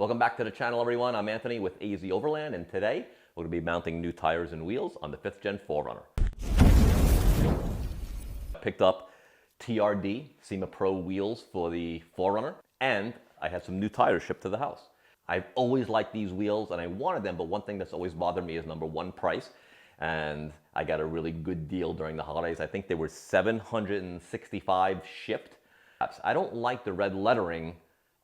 Welcome back to the channel, everyone. I'm Anthony with AZ Overland, and today we're going to be mounting new tires and wheels on the 5th Gen 4Runner. I picked up TRD SEMA Pro wheels for the 4Runner, and I had some new tires shipped to the house. I've always liked these wheels, and I wanted them, but one thing that's always bothered me is number one, price. And I got a really good deal during the holidays. I think they were $765 shipped. I don't like the red lettering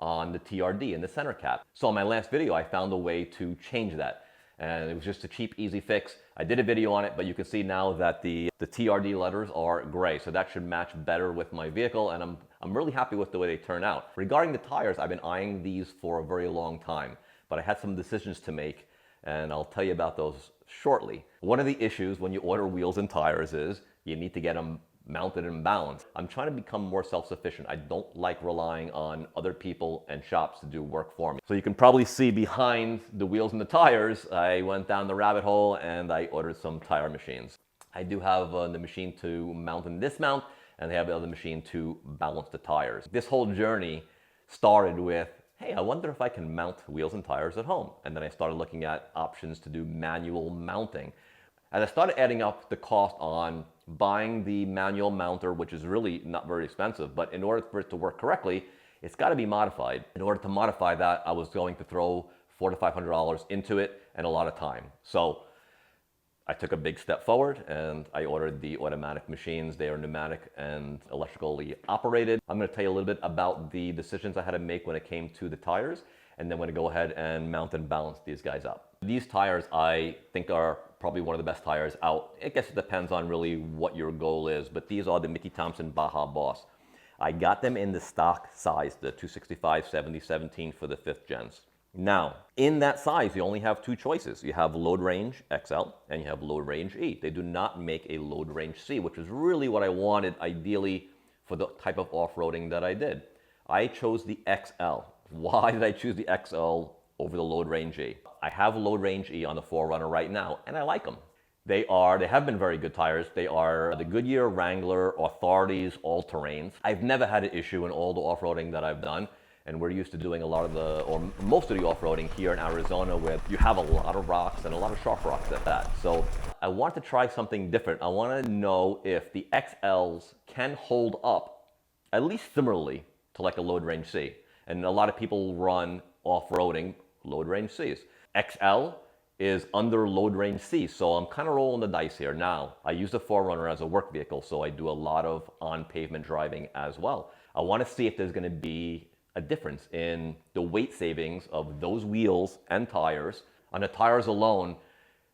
on the TRD in the center cap. So in my last video, I found a way to change that. And it was just a cheap, easy fix. I did a video on it, but you can see now that the TRD letters are gray. So that should match better with my vehicle, and I'm really happy with the way they turn out. Regarding the tires, I've been eyeing these for a very long time, but I had some decisions to make, and I'll tell you about those shortly. One of the issues when you order wheels and tires is you need to get them mounted and balanced. I'm trying to become more self-sufficient. I don't like relying on other people and shops to do work for me. So you can probably see behind the wheels and the tires, I went down the rabbit hole and I ordered some tire machines. I do have the machine to mount and dismount, and they have the other machine to balance the tires. This whole journey started with, hey, I wonder if I can mount wheels and tires at home. And then I started looking at options to do manual mounting. And I started adding up the cost on buying the manual mounter, which is really not very expensive, but in order for it to work correctly, it's got to be modified. In order to modify that, I was going to throw $400 to $500 into it and a lot of time. So I took a big step forward and I ordered the automatic machines. They are pneumatic and electrically operated. I'm going to tell you a little bit about the decisions I had to make when it came to the tires, and then I'm going to go ahead and mount and balance these guys up. These tires I think are probably one of the best tires out. I guess it depends on really what your goal is, but these are the Mickey Thompson Baja Boss. I got them in the stock size, the 265/70/17 for the 5th gens. Now, in that size, you only have two choices. You have Load Range XL and you have Load Range E. They do not make a Load Range C, which is really what I wanted ideally for the type of off-roading that I did. I chose the XL. Why did I choose the XL over the Load Range E? I have Load Range E on the 4Runner right now, and I like them. They have been very good tires. They are the Goodyear Wrangler Authorities All-Terrains. I've never had an issue in all the off-roading that I've done. And we're used to doing a lot of most of the off-roading here in Arizona, where you have a lot of rocks and a lot of sharp rocks at that. So I want to try something different. I want to know if the XLs can hold up at least similarly to like a Load Range C. And a lot of people run off-roading Load Range Cs. XL is under Load Range C, so I'm kind of rolling the dice here. Now, I use the 4Runner as a work vehicle, so I do a lot of on-pavement driving as well. I want to see if there's going to be a difference in the weight savings of those wheels and tires. On the tires alone,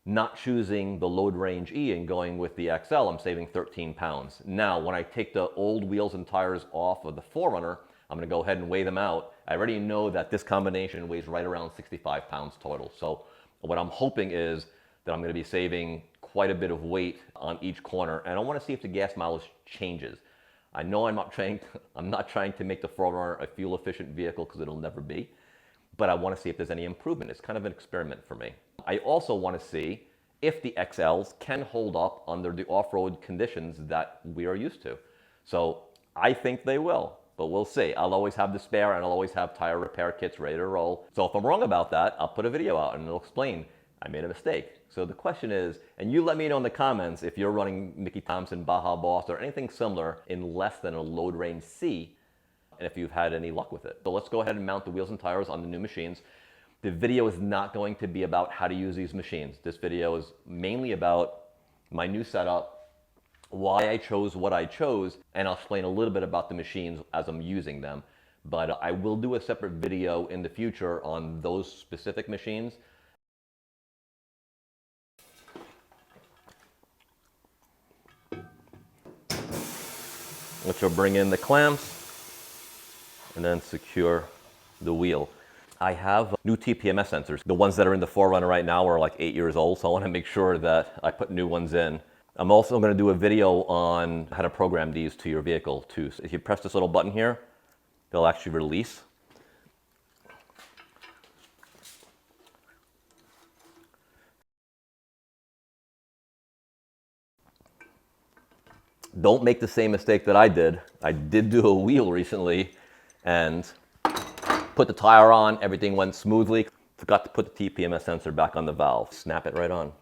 not choosing the Load Range E and going with the XL, I'm saving 13 pounds. Now, when I take the old wheels and tires off of the 4Runner, I'm going to go ahead and weigh them out. I already know that this combination weighs right around 65 pounds total. So what I'm hoping is that I'm going to be saving quite a bit of weight on each corner, and I want to see if the gas mileage changes. I know I'm not trying to make the 4Runner a fuel-efficient vehicle, because it'll never be, but I want to see if there's any improvement. It's kind of an experiment for me. I also want to see if the XLs can hold up under the off-road conditions that we are used to. So I think they will, but we'll see. I'll always have the spare, and I'll always have tire repair kits ready to roll. So if I'm wrong about that, I'll put a video out and it'll explain I made a mistake. So the question is, and you let me know in the comments if you're running Mickey Thompson Baja Boss or anything similar in less than a Load Range C, and if you've had any luck with it. So let's go ahead and mount the wheels and tires on the new machines. The video is not going to be about how to use these machines. This video is mainly about my new setup, why I chose what I chose, and I'll explain a little bit about the machines as I'm using them. But I will do a separate video in the future on those specific machines. Which will bring in the clamps and then secure the wheel. I have new TPMS sensors. The ones that are in the 4Runner right now are like 8 years old, so I want to make sure that I put new ones in. I'm also going to do a video on how to program these to your vehicle too. So if you press this little button here, they'll actually release. Don't make the same mistake that I did. I did do a wheel recently, and Put the tire on, everything went smoothly. Forgot to put the TPMS sensor back on the valve. Snap it right on.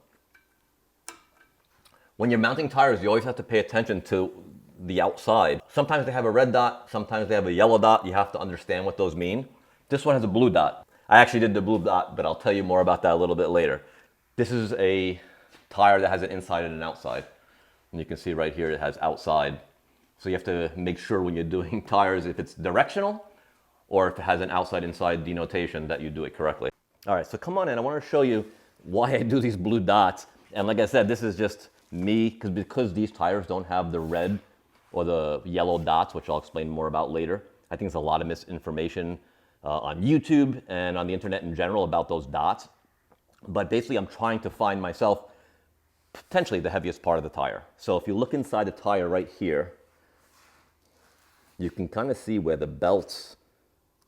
When you're mounting tires, you always have to pay attention to the outside. Sometimes they have a red dot, sometimes they have a yellow dot. You have to understand what those mean. This one has a blue dot. I actually did the blue dot, but I'll tell you more about that a little bit later. This is a tire that has an inside and an outside. And you can see right here it has outside. So you have to make sure when you're doing tires if it's directional or if it has an outside-inside denotation that you do it correctly. All right, so come on in. I want to show you why I do these blue dots. And like I said, this is just me, because these tires don't have the red or the yellow dots, which I'll explain more about later. I think there's a lot of misinformation on YouTube and on the internet in general about those dots. But basically, I'm trying to find myself potentially the heaviest part of the tire. So if you look inside the tire right here, you can kind of see where the belts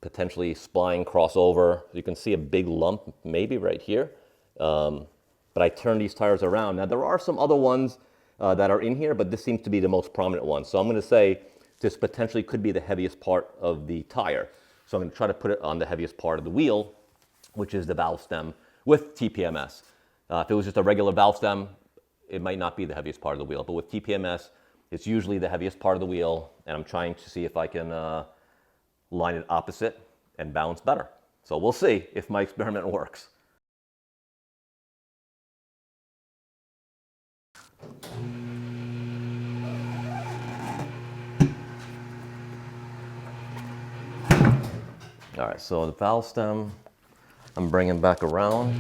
potentially spline cross over. You can see a big lump maybe right here. But I turn these tires around. Now there are some other ones that are in here, but this seems to be the most prominent one. So I'm going to say this potentially could be the heaviest part of the tire. So I'm going to try to put it on the heaviest part of the wheel, which is the valve stem with TPMS. If it was just a regular valve stem, it might not be the heaviest part of the wheel, but with TPMS, it's usually the heaviest part of the wheel, and I'm trying to see if I can line it opposite and balance better. So we'll see if my experiment works. All right, so the valve stem, I'm bringing back around.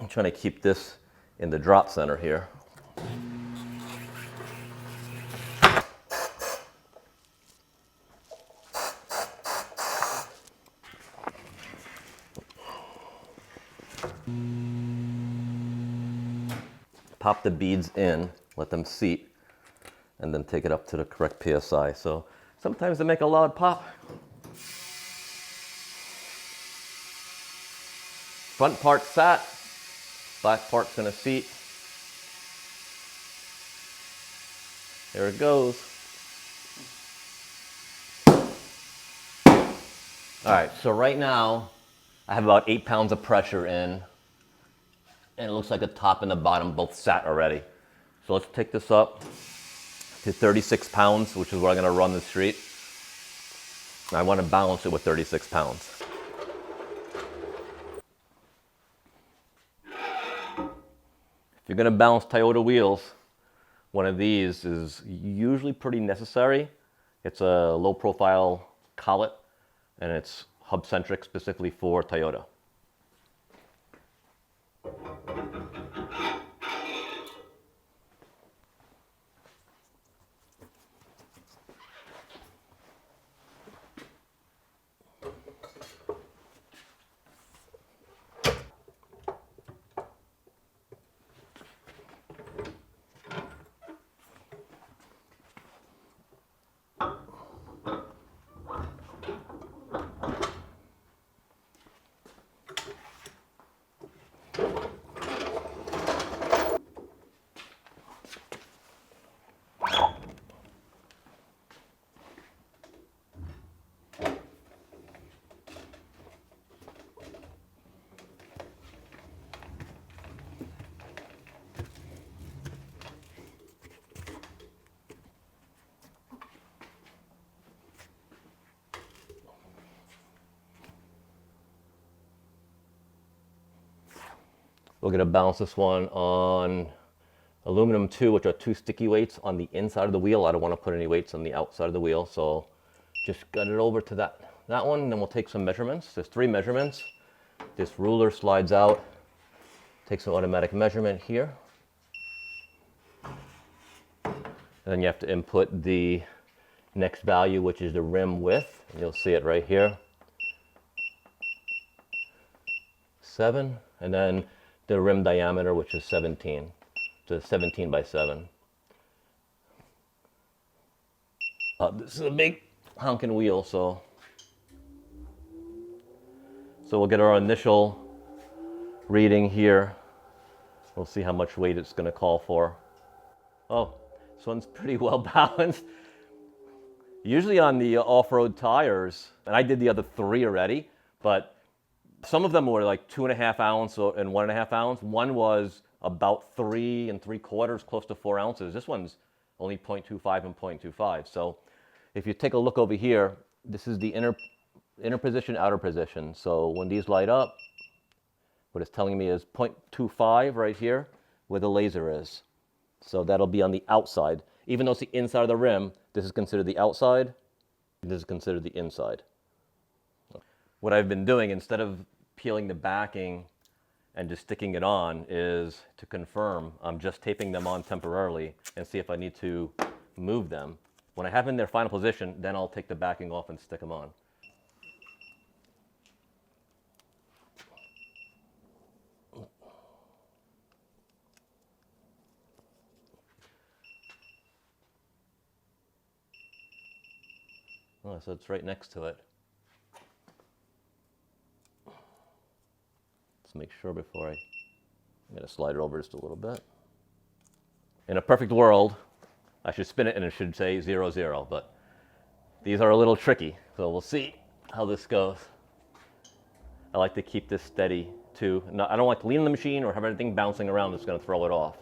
I'm trying to keep this in the drop center here. Pop the beads in, let them seat, and then take it up to the correct PSI. So sometimes they make a loud pop. Front part sat, back part's gonna seat. There it goes. All right, so right now I have about 8 pounds of pressure in, and it looks like the top and the bottom both sat already. So let's take this up to 36 pounds, which is what I'm gonna run the street. And I wanna balance it with 36 pounds. If you're gonna balance Toyota wheels, one of these is usually pretty necessary. It's a low profile collet, and it's hub centric specifically for Toyota. We're going to balance this one on aluminum 2, which are 2 sticky weights on the inside of the wheel. I don't want to put any weights on the outside of the wheel, so just gut it over to that one, and then we'll take some measurements. There's 3 measurements. This ruler slides out, takes an automatic measurement here. And then you have to input the next value, which is the rim width. And you'll see it right here. 7, and then the rim diameter, which is 17. So 17 by 7. This is a big honking wheel, so we'll get our initial reading here. We'll see how much weight it's going to call for. Oh, this one's pretty well balanced. Usually on the off-road tires, and I did the other 3 already, but some of them were like 2.5 ounce and 1.5 ounce. One was about 3 3/4, close to 4 ounces. This one's only 0.25 and 0.25. So if you take a look over here, this is the inner position, outer position. So when these light up, what it's telling me is 0.25 right here where the laser is. So that'll be on the outside. Even though it's the inside of the rim, this is considered the outside, this is considered the inside. What I've been doing, instead of peeling the backing and just sticking it on, is to confirm, I'm just taping them on temporarily and see if I need to move them. When I have them in their final position, then I'll take the backing off and stick them on. Oh, so it's right next to it. Let's make sure before I'm going to slide it over just a little bit. In a perfect world, I should spin it and it should say 0, 0, but these are a little tricky, so we'll see how this goes. I like to keep this steady too. No, I don't like to lean on the machine or have anything bouncing around that's going to throw it off.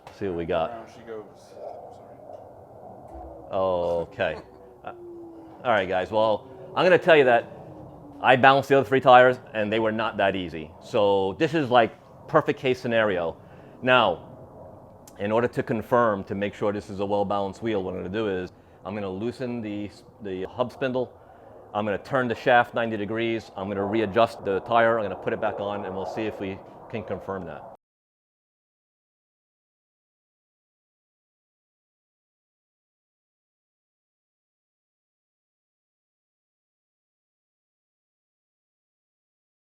Let's see what we got. Around she goes. Okay. All right, guys. Well, I'm going to tell you that I balanced the other 3 tires, and they were not that easy. So this is like perfect case scenario. Now, in order to confirm, to make sure this is a well-balanced wheel, what I'm going to do is I'm going to loosen the hub spindle. I'm going to turn the shaft 90 degrees. I'm going to readjust the tire. I'm going to put it back on, and we'll see if we can confirm that.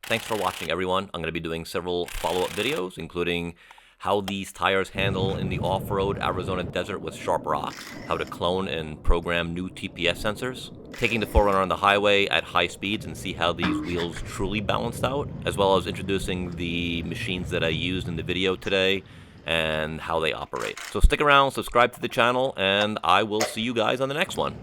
Thanks for watching, everyone. I'm going to be doing several follow-up videos, including how these tires handle in the off-road Arizona desert with sharp rocks, how to clone and program new TPS sensors, taking the 4Runner on the highway at high speeds and see how these wheels truly balanced out, as well as introducing the machines that I used in the video today and how they operate. So stick around, subscribe to the channel, and I will see you guys on the next one.